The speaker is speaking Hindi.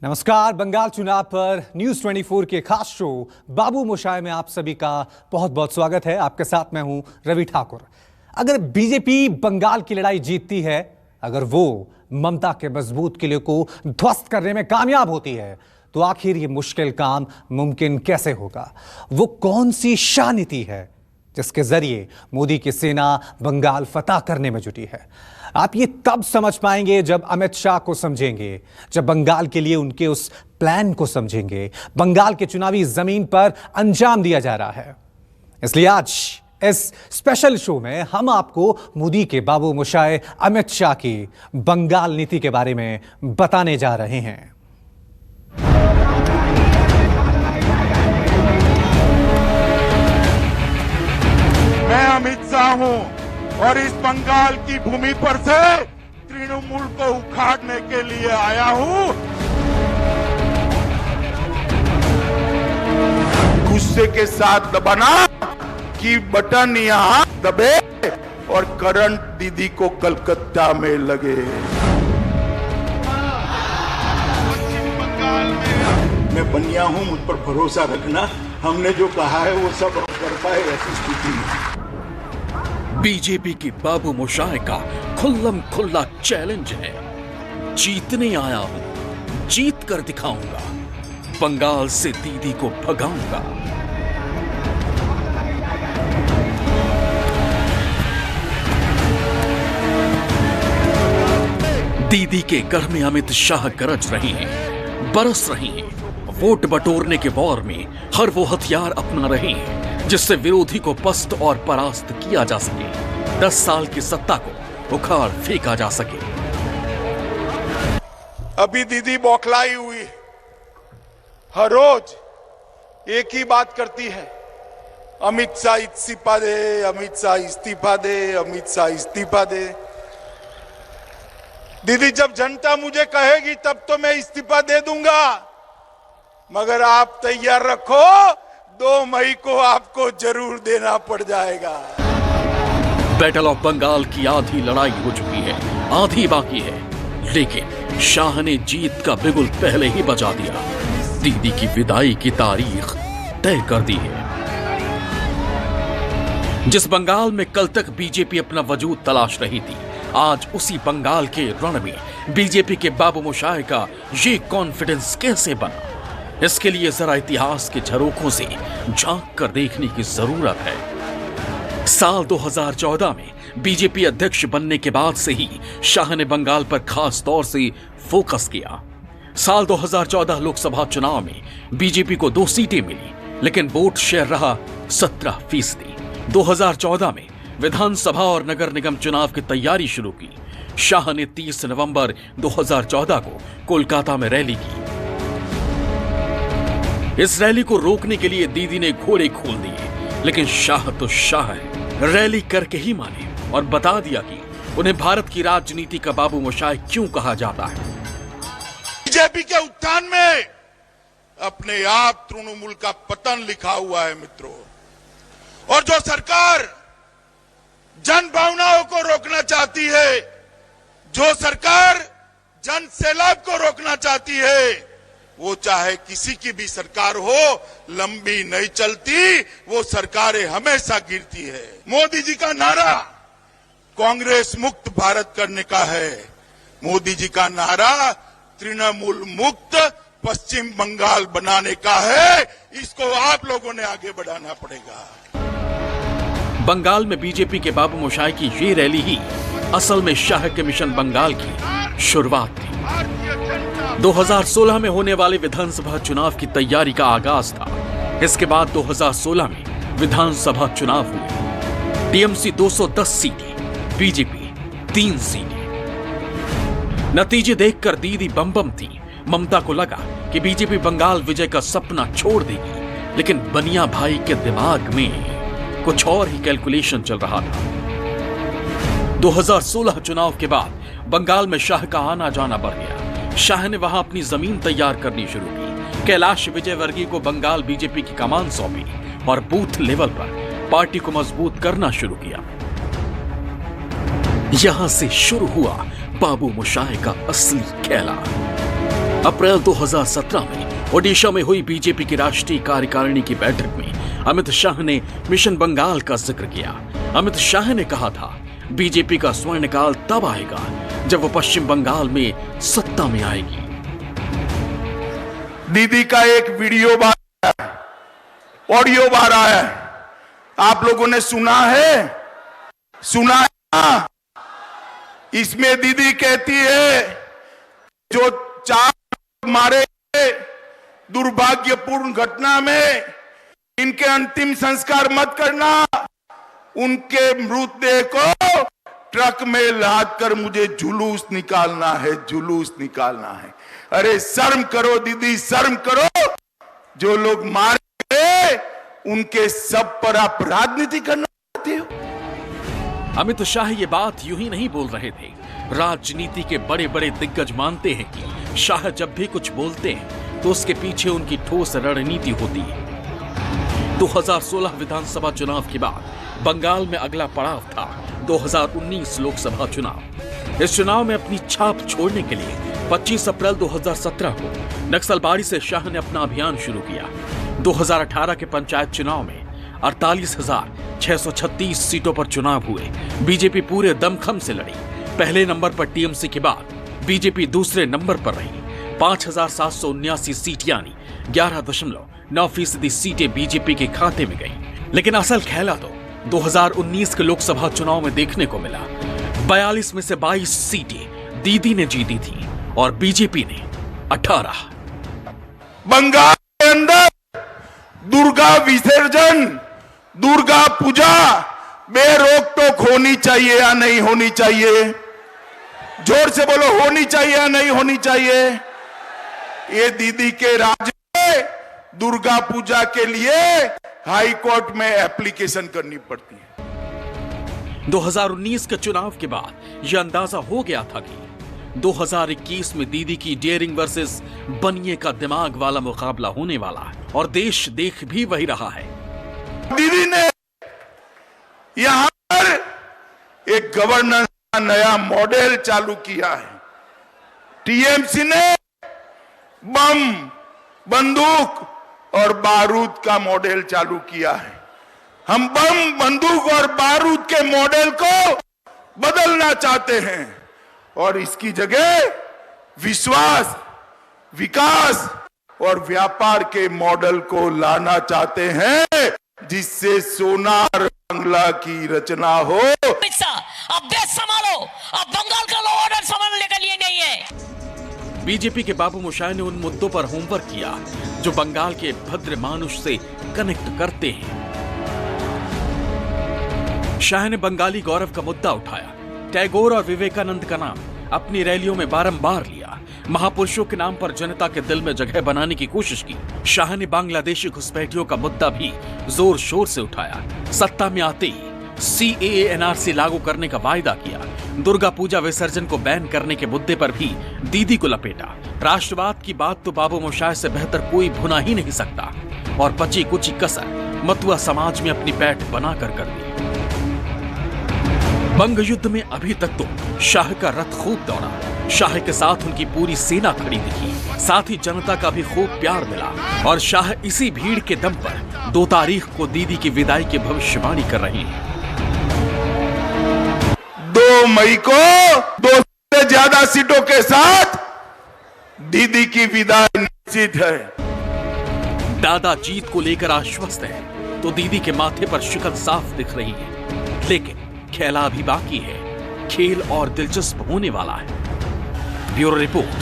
नमस्कार। बंगाल चुनाव पर न्यूज 24 के खास शो बाबू मोशाय में आप सभी का बहुत बहुत स्वागत है। आपके साथ मैं हूं रवि ठाकुर। अगर बीजेपी बंगाल की लड़ाई जीतती है, अगर वो ममता के मजबूत किले को ध्वस्त करने में कामयाब होती है, तो आखिर ये मुश्किल काम मुमकिन कैसे होगा? वो कौन सी शाह नीति है जिसके जरिए मोदी की सेना बंगाल फतह करने में जुटी है? आप ये तब समझ पाएंगे जब अमित शाह को समझेंगे, जब बंगाल के लिए उनके उस प्लान को समझेंगे। बंगाल के चुनावी जमीन पर अंजाम दिया जा रहा है। इसलिए आज इस स्पेशल शो में हम आपको मोदी के बाबू मोशाय अमित शाह की बंगाल नीति के बारे में बताने जा रहे हैं। मैं अमित शाह हूं और इस बंगाल की भूमि पर से तृणमूल को उखाड़ने के लिए आया हूं। गुस्से के साथ दबाना कि बटन यहां दबे और करंट दीदी को कलकत्ता में लगे। पश्चिम बंगाल में मैं बनिया हूं, मुझ पर भरोसा रखना। हमने जो कहा है वो सब कर पाए ऐसी स्थिति में। बीजेपी की बाबू मोशाय का खुल्लम खुल्ला चैलेंज है। जीतने आया हूं, जीत कर दिखाऊंगा, बंगाल से दीदी को भगाऊंगा। दीदी के गढ़ में अमित शाह गरज रहे हैं, बरस रहे हैं। वोट बटोरने के वॉर में हर वो हथियार अपना रहे हैं जिससे विरोधी को पस्त और परास्त किया जा सके, 10 साल की सत्ता को उखाड़ फेंका जा सके। अभी दीदी बौखलाई हुई, हर रोज एक ही बात करती है, अमित शाह इस्तीफा दे, अमित शाह इस्तीफा दे, अमित शाह इस्तीफा दे। दीदी जब जनता मुझे कहेगी तब तो मैं इस्तीफा दे दूंगा, मगर आप तैयार रखो, 2 मई को आपको जरूर देना पड़ जाएगा। बैटल ऑफ बंगाल की आधी लड़ाई हो चुकी है, आधी बाकी है, लेकिन शाह ने जीत का बिगुल पहले ही बजा दिया। दीदी की विदाई की तारीख तय कर दी है। जिस बंगाल में कल तक बीजेपी अपना वजूद तलाश रही थी, आज उसी बंगाल के रण में बीजेपी के बाबू मोशाय का ये कॉन्फिडेंस कैसे बना? इसके लिए जरा इतिहास के झरोखों से झांक कर देखने की जरूरत है। साल 2014 में बीजेपी अध्यक्ष बनने के बाद से ही शाह ने बंगाल पर खास तौर से फोकस किया। साल 2014 लोकसभा चुनाव में बीजेपी को 2 सीटें मिली, लेकिन वोट शेयर रहा 17%। 2014 में विधानसभा और नगर निगम चुनाव की तैयारी शुरू की। शाह ने 30 नवंबर 2014 को कोलकाता में रैली की। इस रैली को रोकने के लिए दीदी ने घोड़े खोल दिए, लेकिन शाह तो शाह है, रैली करके ही माने और बता दिया कि उन्हें भारत की राजनीति का बाबू मोशाय क्यों कहा जाता है। बीजेपी के उत्थान में अपने आप तृणमूल का पतन लिखा हुआ है मित्रों। और जो सरकार जन भावनाओं को रोकना चाहती है, जो सरकार जन सैलाब को रोकना चाहती है, वो चाहे किसी की भी सरकार हो, लंबी नहीं चलती, वो सरकारें हमेशा गिरती है। मोदी जी का नारा कांग्रेस मुक्त भारत करने का है। मोदी जी का नारा तृणमूल मुक्त पश्चिम बंगाल बनाने का है। इसको आप लोगों ने आगे बढ़ाना पड़ेगा। बंगाल में बीजेपी के बाबू मोशाय की ये रैली ही असल में शाह के मिशन बंगाल की शुरुआत थी। 2016 में होने वाले विधानसभा चुनाव की तैयारी का आगाज था। इसके बाद 2016 में विधानसभा चुनाव हुए। टीएमसी 210 सीटें, बीजेपी 3 सीटें। नतीजे देखकर दीदी बम थी। ममता को लगा कि बीजेपी बंगाल विजय का सपना छोड़ देगी, लेकिन बनिया भाई के दिमाग में कुछ और ही कैलकुलेशन चल रहा था। 2016 चुनाव के बाद बंगाल में शाह का आना जाना बढ़ गया। शाह ने वहां अपनी जमीन तैयार करनी शुरू की। कैलाश विजयवर्गीय को बंगाल बीजेपी की कमान सौंपी और बूथ लेवल पर पार्टी को मजबूत करना शुरू किया। यहां से शुरू हुआ बाबू मोशाय का असली खेला। अप्रैल 2017 में ओडिशा में हुई बीजेपी की राष्ट्रीय कार्यकारिणी की बैठक में अमित शाह ने मिशन बंगाल का जिक्र किया। अमित शाह ने कहा था, बीजेपी का स्वर्णकाल तब आएगा जब वो पश्चिम बंगाल में सत्ता में आएगी। दीदी का एक वीडियो ऑडियो बार आया है, आप लोगों ने सुना है? सुना है? इसमें दीदी कहती है जो 4 मारे दुर्भाग्यपूर्ण घटना में इनके अंतिम संस्कार मत करना, उनके मृतदेह को ट्रक में लाद कर मुझे जुलूस निकालना है, जुलूस निकालना है। अरे शर्म करो दीदी, शर्म करो। जो लोग मारे गए उनके सब पर आप राजनीति करना चाहते हो। अमित शाह ये बात यूं ही नहीं बोल रहे थे। राजनीति के बड़े बड़े दिग्गज मानते हैं कि शाह जब भी कुछ बोलते हैं तो उसके पीछे उनकी ठोस रणनीति होती है। 2016 विधानसभा चुनाव के बाद बंगाल में अगला पड़ाव था 2019 लोकसभा चुनाव। इस चुनाव में अपनी छाप छोड़ने के लिए 25 अप्रैल 2017 को नक्सलबाड़ी से शाह ने अपना अभियान शुरू किया। 2018 के पंचायत चुनाव में 48,636 सीटों पर चुनाव हुए। बीजेपी पूरे दमखम से लड़ी। पहले नंबर पर टीएमसी के बाद बीजेपी दूसरे नंबर पर रही। 5,779 सीट यानी 11.9% सीटें बीजेपी के खाते में गईं। लेकिन असल खेला तो 2019 के लोकसभा चुनाव में देखने को मिला। 42 में से 22 सीटें दीदी ने जीती थी और बीजेपी ने 18। बंगाल के अंदर दुर्गा विसर्जन, दुर्गा पूजा बेरोक टोक होनी चाहिए या नहीं होनी चाहिए? जोर से बोलो, होनी चाहिए या नहीं होनी चाहिए? ये दीदी के राज्य में दुर्गा पूजा के लिए हाई कोर्ट में एप्लीकेशन करनी पड़ती है। 2019 के चुनाव के बाद यह अंदाजा हो गया था कि 2021 में दीदी की डेयरिंग वर्सेस बनिए का दिमाग वाला मुकाबला होने वाला है और देश देख भी वही रहा है। दीदी ने यहां पर एक गवर्नेंस का नया मॉडल चालू किया है। टीएमसी ने बम, बंदूक और बारूद का मॉडल चालू किया है। हम बम, बंदूक और बारूद के मॉडल को बदलना चाहते हैं और इसकी जगह विश्वास, विकास और व्यापार के मॉडल को लाना चाहते हैं, जिससे सोनार बांग्ला की रचना हो। अब देश संभालो, अब बंगाल का लॉ ऑर्डर संभालने के लिए नहीं है। बीजेपी के बाबू मोशाय ने उन मुद्दों पर होमवर्क किया जो बंगाल के भद्र मानुष से कनेक्ट करते हैं। शाह ने बंगाली गौरव का मुद्दा उठाया। टैगोर और विवेकानंद का नाम अपनी रैलियों में बारंबार लिया। महापुरुषों के नाम पर जनता के दिल में जगह बनाने की कोशिश की। शाह ने बांग्लादेशी घुसपैठियों का मुद्दा भी जोर शोर से उठाया। सत्ता में आते ही CAA NRC लागू करने का वायदा किया। दुर्गा पूजा विसर्जन को बैन करने के मुद्दे पर भी दीदी को लपेटा। राष्ट्रवाद की बात तो बाबू मोशाय से बेहतर कोई भुना ही नहीं सकता और बची कुची कसर मतुआ समाज में अपनी पैठ बनाकर कर दी। बंग युद्ध में अभी तक तो शाह का रथ खूब दौड़ा। शाह के साथ उनकी पूरी सेना खड़ी दिखी। साथ ही जनता का भी खूब प्यार मिला और शाह इसी भीड़ के दम पर 2 तारीख को दीदी की विदाई की भविष्यवाणी कर रहे हैं। 2 मई को 2 से ज्यादा सीटों के साथ दीदी की विदाई निश्चित है। दादा जीत को लेकर आश्वस्त है तो दीदी के माथे पर शिकन साफ दिख रही है। लेकिन खेला अभी बाकी है। खेल और दिलचस्प होने वाला है। Bureau report.